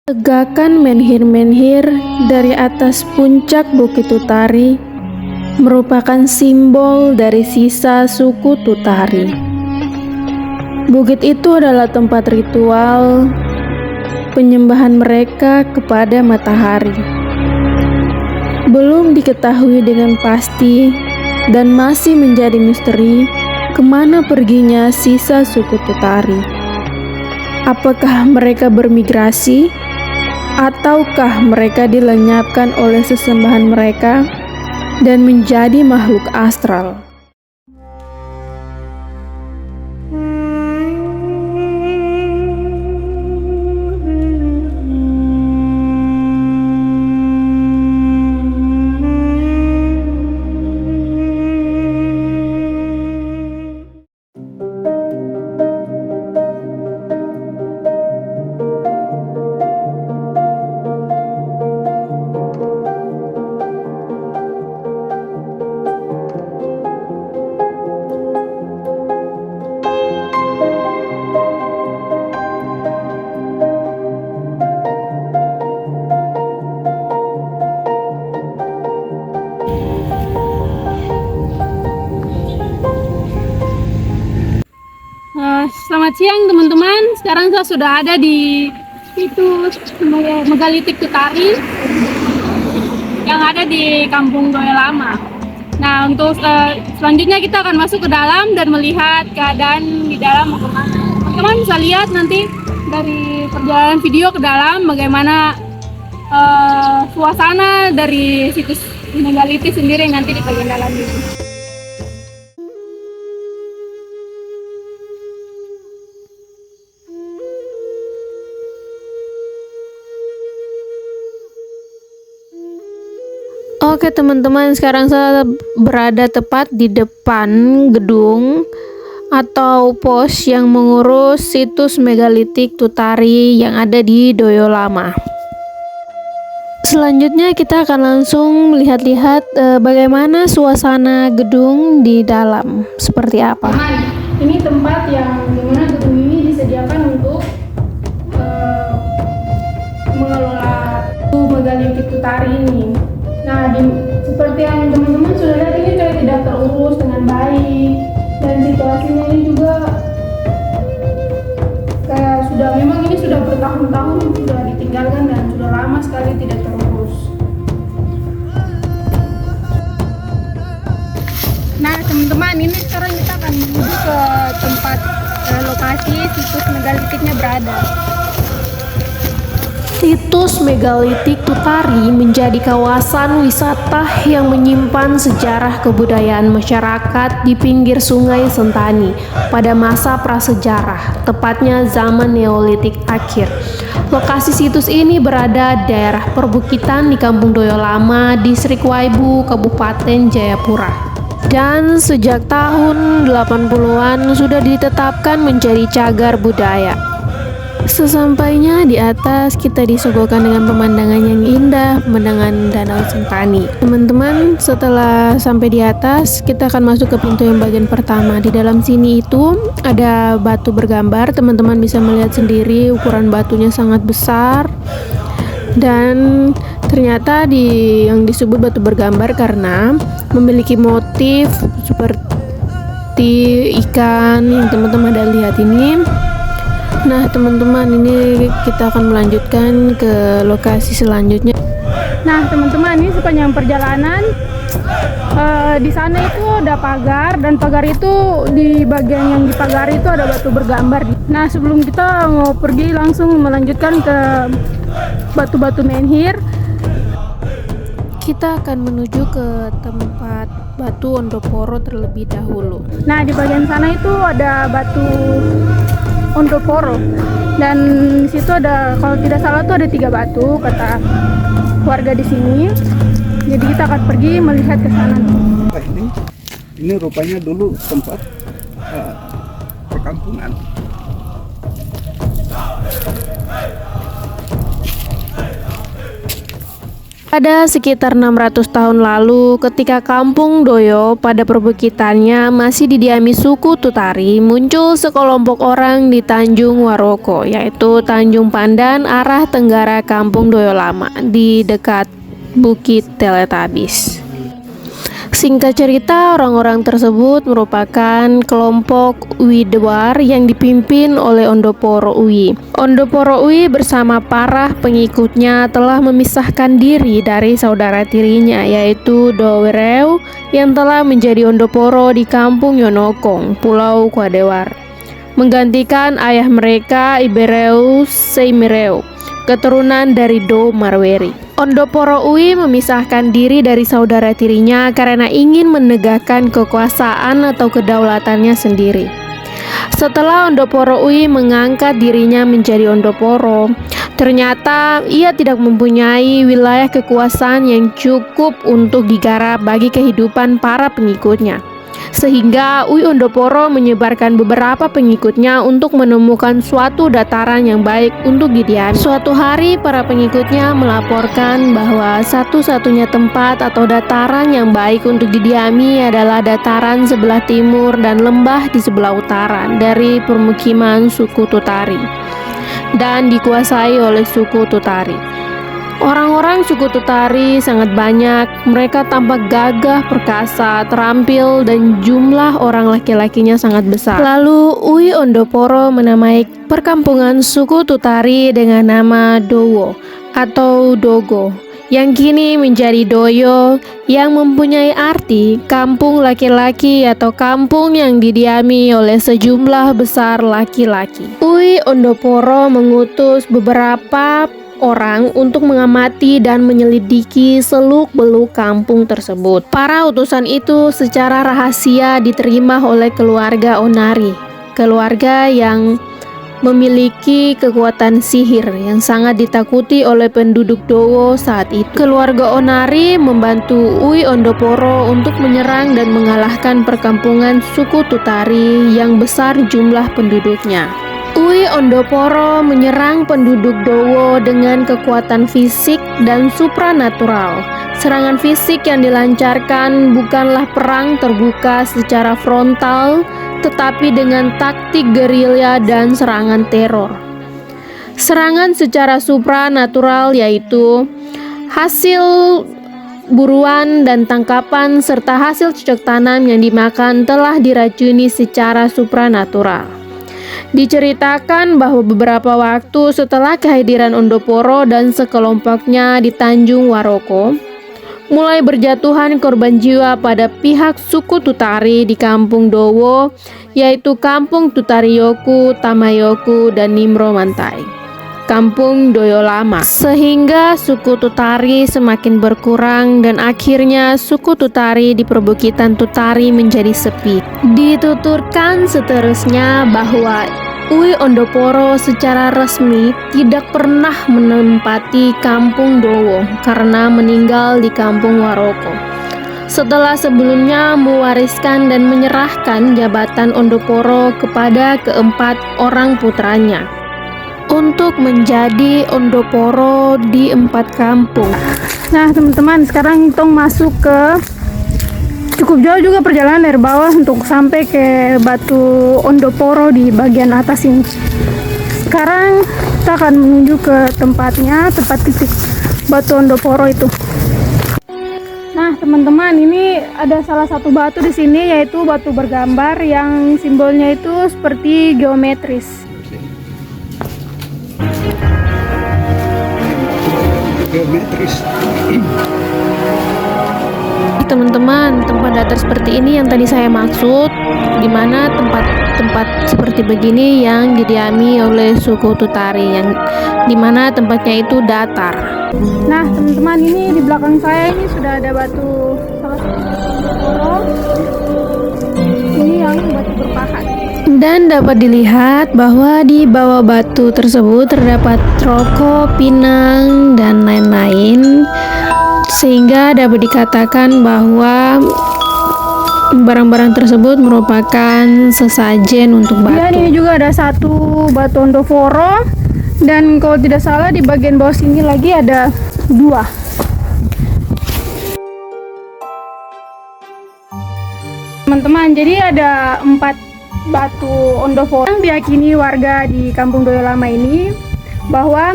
Legakan menhir-menhir dari atas puncak Bukit Tutari merupakan simbol dari sisa suku Tutari. Bukit itu adalah tempat ritual penyembahan mereka kepada matahari. Belum diketahui dengan pasti dan masih menjadi misteri kemana perginya sisa suku Tutari. Apakah mereka bermigrasi? Ataukah mereka dilenyapkan oleh sesembahan mereka dan menjadi makhluk astral? Selamat siang teman-teman. Sekarang saya sudah ada di situs Megalitik Tutari yang ada di Kampung Doyo Lama. Nah, untuk selanjutnya kita akan masuk ke dalam dan melihat keadaan di dalam bagaimana. Teman-teman bisa lihat nanti dari perjalanan video ke dalam bagaimana suasana dari situs Megalitik sendiri nanti di bagian dalam ini. Oke teman-teman, sekarang saya berada tepat di depan gedung atau pos yang mengurus situs Megalitik Tutari yang ada di Doyo Lama. Selanjutnya kita akan langsung lihat-lihat bagaimana suasana gedung di dalam, seperti apa. Ini tempat yang dimana gedung ini disediakan untuk mengelola Megalitik Tutari ini. Nah, seperti yang teman-teman sudah lihat, ini kayak tidak terurus dengan baik, dan situasinya ini juga kayak memang ini sudah bertahun-tahun sudah ditinggalkan dan sudah lama sekali tidak terurus. Nah teman-teman, ini sekarang kita akan menuju ke tempat lokasi situs megalitiknya berada. Situs Megalitik Tutari menjadi kawasan wisata yang menyimpan sejarah kebudayaan masyarakat di pinggir Sungai Sentani pada masa prasejarah, tepatnya zaman Neolitik akhir. Lokasi situs ini berada di daerah perbukitan di Kampung Doyo Lama, Distrik Waibu, Kabupaten Jayapura. Dan sejak tahun 80-an sudah ditetapkan menjadi cagar budaya. Sesampainya di atas, kita disuguhkan dengan pemandangan yang indah, pemandangan Danau Sentani. Teman-teman, setelah sampai di atas, kita akan masuk ke pintu yang bagian pertama. Di dalam sini itu ada batu bergambar. Teman-teman bisa melihat sendiri ukuran batunya sangat besar. Dan ternyata yang disebut batu bergambar karena memiliki motif seperti ikan yang teman-teman ada lihat ini. Nah teman-teman, ini kita akan melanjutkan ke lokasi selanjutnya. Nah teman-teman, ini sepanjang perjalanan di sana itu ada pagar, dan pagar itu di bagian yang di pagar itu ada batu bergambar. Nah sebelum kita mau pergi langsung melanjutkan ke batu-batu menhir, kita akan menuju ke tempat batu Ondoporo terlebih dahulu. Nah di bagian sana itu ada batu Ondoporo, dan di situ ada, kalau tidak salah tuh ada 3 batu kata warga di sini. Jadi kita akan pergi melihat ke sana. Ini rupanya dulu tempat perkampungan. Pada sekitar 600 tahun lalu, ketika Kampung Doyo pada perbukitannya masih didiami suku Tutari, muncul sekelompok orang di Tanjung Waroko, yaitu Tanjung Pandan, arah tenggara Kampung Doyo Lama, di dekat Bukit Teletabis. Singkat cerita, orang-orang tersebut merupakan kelompok Widewar yang dipimpin oleh Ondoporo Uwi. Ondoporo Uwi bersama para pengikutnya telah memisahkan diri dari saudara tirinya, yaitu Dowereu yang telah menjadi Ondoporo di Kampung Yonokong, Pulau Kwadewar, menggantikan ayah mereka Ibereu Seimereu, keturunan dari Do Marweri. Ondoporo Uwi memisahkan diri dari saudara tirinya karena ingin menegakkan kekuasaan atau kedaulatannya sendiri. Setelah Ondoporo Uwi mengangkat dirinya menjadi Ondoporo, ternyata ia tidak mempunyai wilayah kekuasaan yang cukup untuk digarap bagi kehidupan para pengikutnya. Sehingga Uwi Ondoporo menyebarkan beberapa pengikutnya untuk menemukan suatu dataran yang baik untuk didiami. Suatu hari para pengikutnya melaporkan bahwa satu-satunya tempat atau dataran yang baik untuk didiami adalah dataran sebelah timur dan lembah di sebelah utara dari permukiman suku Tutari dan dikuasai oleh suku Tutari. Orang-orang suku Tutari sangat banyak, mereka tampak gagah, perkasa, terampil, dan jumlah orang laki-lakinya sangat besar. Lalu Uwi Ondoporo menamai perkampungan suku Tutari dengan nama Dowo atau Dogo, yang kini menjadi Doyo, yang mempunyai arti kampung laki-laki atau kampung yang didiami oleh sejumlah besar laki-laki. Uwi Ondoporo mengutus beberapa orang untuk mengamati dan menyelidiki seluk-beluk kampung tersebut. Para utusan itu secara rahasia diterima oleh keluarga Onari, keluarga yang memiliki kekuatan sihir yang sangat ditakuti oleh penduduk Dowo saat itu. Keluarga Onari membantu Uwi Ondoporo untuk menyerang dan mengalahkan perkampungan suku Tutari yang besar jumlah penduduknya. Uwi Ondoporo menyerang penduduk Dowo dengan kekuatan fisik dan supranatural. Serangan fisik yang dilancarkan bukanlah perang terbuka secara frontal, tetapi dengan taktik gerilya dan serangan teror. Serangan secara supranatural yaitu hasil buruan dan tangkapan serta hasil cocok tanam yang dimakan telah diracuni secara supranatural. Diceritakan bahwa beberapa waktu setelah kehadiran Ondoporo dan sekelompoknya di Tanjung Waroko, mulai berjatuhan korban jiwa pada pihak suku Tutari di Kampung Dowo, yaitu Kampung Tutariyoku, Tamayoku, dan Nimro Mantai, Kampung Doyo Lama, sehingga suku Tutari semakin berkurang dan akhirnya suku Tutari di perbukitan Tutari menjadi sepi. Dituturkan seterusnya bahwa Uwi Ondoporo secara resmi tidak pernah menempati Kampung Dowo karena meninggal di Kampung Waroko, setelah sebelumnya mewariskan dan menyerahkan jabatan Ondoporo kepada keempat orang putranya untuk menjadi Ondoporo di 4 kampung. Nah teman-teman, sekarang kita masuk ke cukup jauh juga perjalanan dari bawah untuk sampai ke batu Ondoporo di bagian atas ini. Sekarang kita akan menuju ke tempatnya, tempat titik batu Ondoporo itu. Nah teman-teman, ini ada salah satu batu di sini, yaitu batu bergambar yang simbolnya itu seperti geometris. Teman-teman, tempat datar seperti ini yang tadi saya maksud, di mana tempat seperti begini yang didiami oleh suku Tutari, yang dimana tempatnya itu datar. Nah teman-teman, ini di belakang saya ini sudah ada batu, salah satu Ondoporo. Ini yang batu berpahat. Dan dapat dilihat bahwa di bawah batu tersebut terdapat rokok, pinang, dan lain-lain, sehingga dapat dikatakan bahwa barang-barang tersebut merupakan sesajen untuk batu. Dan ini juga ada satu batu Ondoporo, dan kalau tidak salah di bagian bawah sini lagi ada 2. teman-teman, jadi ada 4 batu ondoforo yang diyakini warga di Kampung Doyo Lama ini, bahwa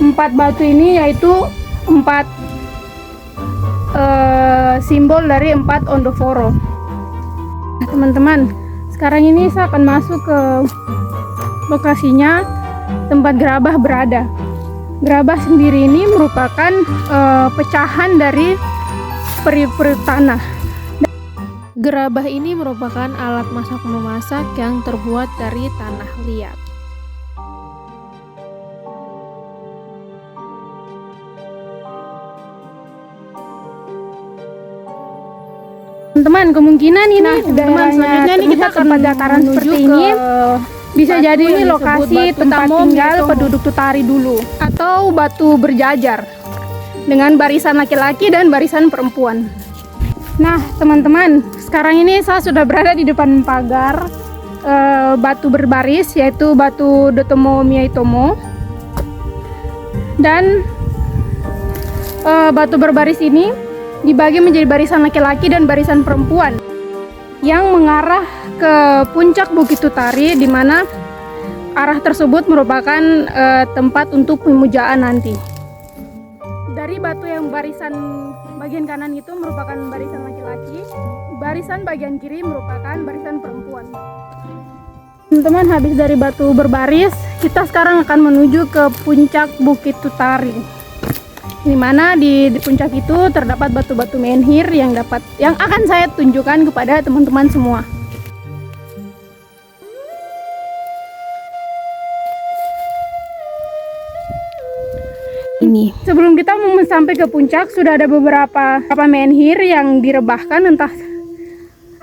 4 batu ini yaitu 4 simbol dari 4 ondoforo. Teman-teman, sekarang ini saya akan masuk ke lokasinya tempat gerabah berada. Gerabah sendiri ini merupakan pecahan dari peri-peri tanah. Gerabah ini merupakan alat masak memasak yang terbuat dari tanah liat. Teman-teman, kemungkinan ini selanjutnya ini kita tempat dataran seperti ini bisa jadi ini lokasi tempat tinggal penduduk Tutari dulu, atau batu berjajar dengan barisan laki-laki dan barisan perempuan. Nah teman-teman, sekarang ini saya sudah berada di depan pagar batu berbaris, yaitu batu Dotomo Miyaitomo. Dan batu berbaris ini dibagi menjadi barisan laki-laki dan barisan perempuan yang mengarah ke puncak Bukit Tutari, di mana arah tersebut merupakan tempat untuk pemujaan nanti. Dari batu yang barisan bagian kanan itu merupakan barisan laki-laki, barisan bagian kiri merupakan barisan perempuan. Teman-teman, habis dari batu berbaris, kita sekarang akan menuju ke puncak Bukit Tutari, di mana di puncak itu terdapat batu-batu menhir yang akan saya tunjukkan kepada teman-teman semua. Ini Sebelum kita sampai ke puncak, sudah ada beberapa menhir yang direbahkan, entah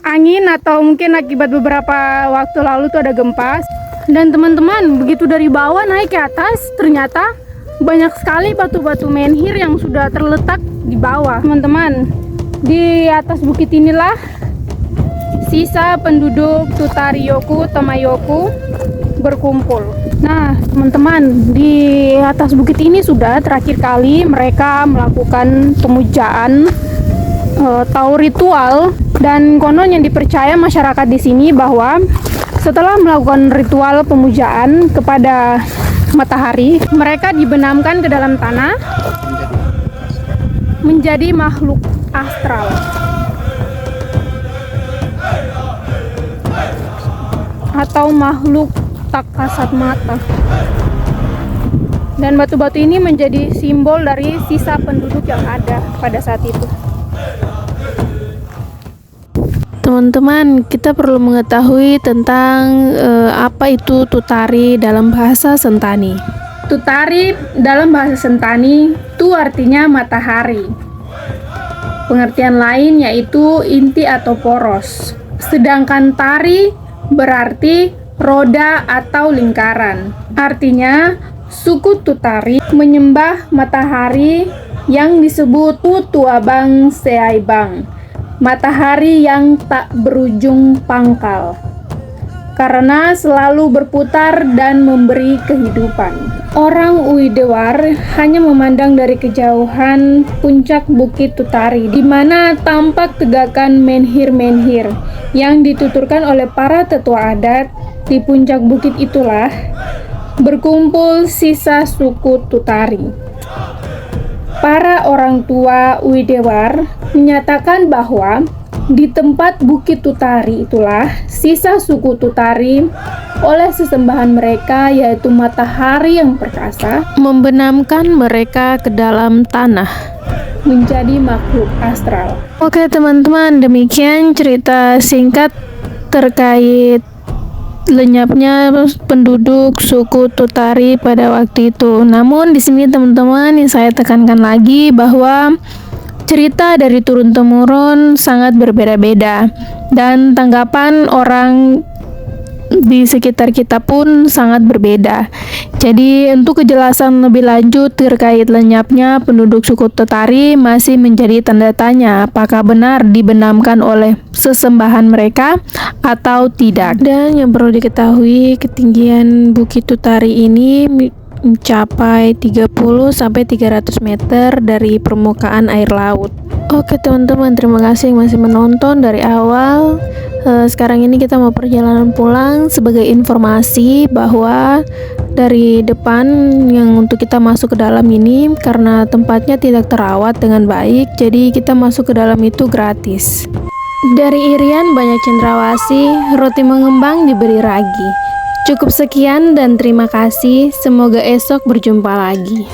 angin atau mungkin akibat beberapa waktu lalu tuh ada gempa. Dan teman-teman, begitu dari bawah naik ke atas, ternyata banyak sekali batu-batu menhir yang sudah terletak di bawah. Teman-teman, di atas bukit inilah sisa penduduk Tutarioku Tamayoku berkumpul. Nah teman-teman, di atas bukit ini sudah terakhir kali mereka melakukan pemujaan atau ritual, dan konon yang dipercaya masyarakat di sini bahwa setelah melakukan ritual pemujaan kepada matahari, mereka dibenamkan ke dalam tanah menjadi makhluk astral. Atau makhluk tak kasat mata. Dan batu-batu ini menjadi simbol dari sisa penduduk yang ada pada saat itu. teman-teman, kita perlu mengetahui tentang apa itu Tutari dalam bahasa Sentani. Tutari dalam bahasa Sentani itu artinya matahari. Pengertian lain yaitu inti atau poros. Sedangkan tari berarti roda atau lingkaran. Artinya suku Tutari menyembah matahari yang disebut Tutuabang Seaibang, matahari yang tak berujung pangkal, karena selalu berputar dan memberi kehidupan. Orang Uidewar hanya memandang dari kejauhan puncak Bukit Tutari, di mana tampak tegakan menhir-menhir yang dituturkan oleh para tetua adat. Di puncak bukit itulah berkumpul sisa suku Tutari. Para orang tua Uidewar menyatakan bahwa di tempat Bukit Tutari itulah sisa suku Tutari oleh sesembahan mereka, yaitu matahari yang perkasa, Membenamkan mereka ke dalam tanah. menjadi makhluk astral. Oke teman-teman, demikian cerita singkat terkait lenyapnya penduduk suku Tutari pada waktu itu. Namun di sini teman-teman, yang saya tekankan lagi bahwa cerita dari turun temurun sangat berbeda-beda, dan tanggapan orang di sekitar kita pun sangat berbeda. Jadi untuk kejelasan lebih lanjut terkait lenyapnya penduduk suku Tutari masih menjadi tanda tanya, apakah benar dibenamkan oleh sesembahan mereka atau tidak. Dan yang perlu diketahui, ketinggian Bukit Tutari ini mencapai 30-300 meter dari permukaan air laut. Oke teman-teman, terima kasih yang masih menonton dari awal. Sekarang ini kita mau perjalanan pulang. Sebagai informasi bahwa dari depan yang untuk kita masuk ke dalam ini, karena tempatnya tidak terawat dengan baik, jadi kita masuk ke dalam itu gratis. Dari Irian banyak cendrawasih, roti mengembang diberi ragi. Cukup sekian dan terima kasih. Semoga esok berjumpa lagi.